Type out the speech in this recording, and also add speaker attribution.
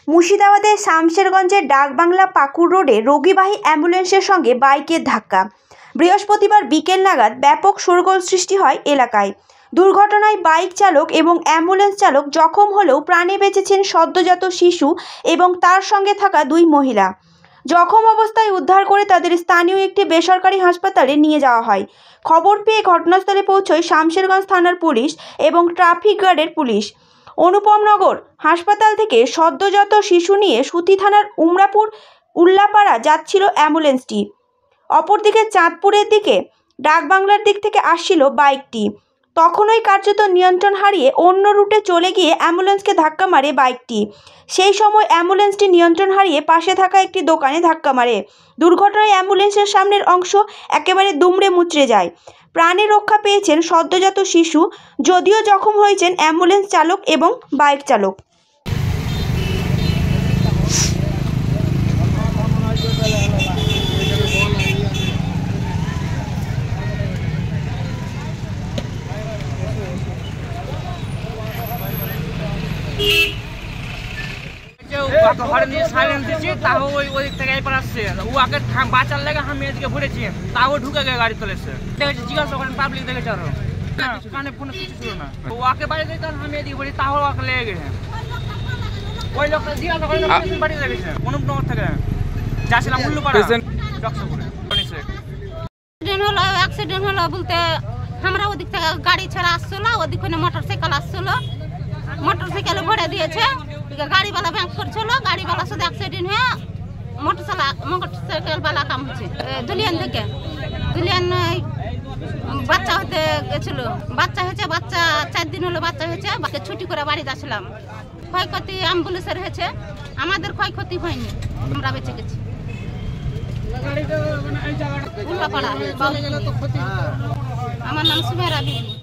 Speaker 1: মুর্শিদাবাদের শামশেরগঞ্জের ডাকবাংলা পাকুড় রোডে রোগীবাহী অ্যাম্বুলেন্সের সঙ্গে বাইকের ধাক্কা। বৃহস্পতিবার বিকেল নাগাদ ব্যাপক শোরগোল সৃষ্টি হয় এলাকায়। দুর্ঘটনায় বাইক চালক এবং অ্যাম্বুলেন্স চালক জখম হলেও প্রাণে বেঁচেছেন সদ্যজাত শিশু এবং তার সঙ্গে থাকা দুই মহিলা। জখম অবস্থায় উদ্ধার করে তাদের স্থানীয় একটি বেসরকারি হাসপাতালে নিয়ে যাওয়া হয়। খবর পেয়ে ঘটনাস্থলে পৌঁছয় শামশেরগঞ্জ থানার পুলিশ এবং ট্রাফিক গার্ডের পুলিশ। অনুপমনগর হাসপাতাল থেকে সদ্যজাত শিশু নিয়ে সুতি থানার উমরাপুর উল্লাপাড়া যাচ্ছিল অ্যাম্বুলেন্সটি। অপরদিকে চাঁদপুরের দিকে ডাকবাংলার দিক থেকে আসছিল বাইকটি। তখনই কার্যত নিয়ন্ত্রণ হারিয়ে অন্য রুটে চলে গিয়ে অ্যাম্বুলেন্সকে ধাক্কা মারে বাইকটি। সেই সময় অ্যাম্বুলেন্সটি নিয়ন্ত্রণ হারিয়ে পাশে থাকা একটি দোকানে ধাক্কা মারে। দুর্ঘটনায় অ্যাম্বুলেন্সের সামনের অংশ একেবারে দুমড়ে মুচড়ে যায়। প্রাণে রক্ষা পেয়েছেন সদ্যজাত শিশু, যদিও জখম হয়েছেন অ্যাম্বুলেন্স চালক এবং বাইক চালক।
Speaker 2: বাঁচার লাগে আমি এদিকে ঘুরেছি, তাও ঢুকে গিয়ে গাড়ি চলেছে। দেখেছি জিজ্ঞাসা করেন, পাবলিক দেখেছে আরো কানে ফোনে কিছু ছিল না। ওকে বাড়ি দেখতে আমি এদিকে বলি, তাও ওকে লেগে গেছে। ওই লোকটা জিজ্ঞাসা করেন বাড়ি দেখেছে অনুপনগর থেকে যাচ্ছিলাম উল্লুপাড়া
Speaker 3: অ্যাক্সিডেন্ট হলো বলতে আমরা ওদিক থেকে গাড়ি ছাড়া আসছিল, ওদিক মোটরসাইকেল আসছিল, মোটরসাইকেলে ভরে দিয়েছে। গাড়িওয়ালা ব্যাংক করছিল, গাড়িওয়ালা শুধু অ্যাক্সিডেন্ট হয়ে মোটরসাইকেলওয়ালা কাম হচ্ছে। দুলিয়ান থেকে দুলিয়ান বাচ্চা হতে গেছিল, বাচ্চা হয়েছে, বাচ্চা 4 দিন হলো বাচ্চা হয়েছে। ছুটি করে বাড়ি যাচ্ছিলাম। ক্ষয়ক্ষতি অ্যাম্বুলেন্সের হয়েছে, আমাদের ক্ষয়ক্ষতি হয়নি, আমরা বেঁচে গেছি। আমার নাম সুমেরা বিবি।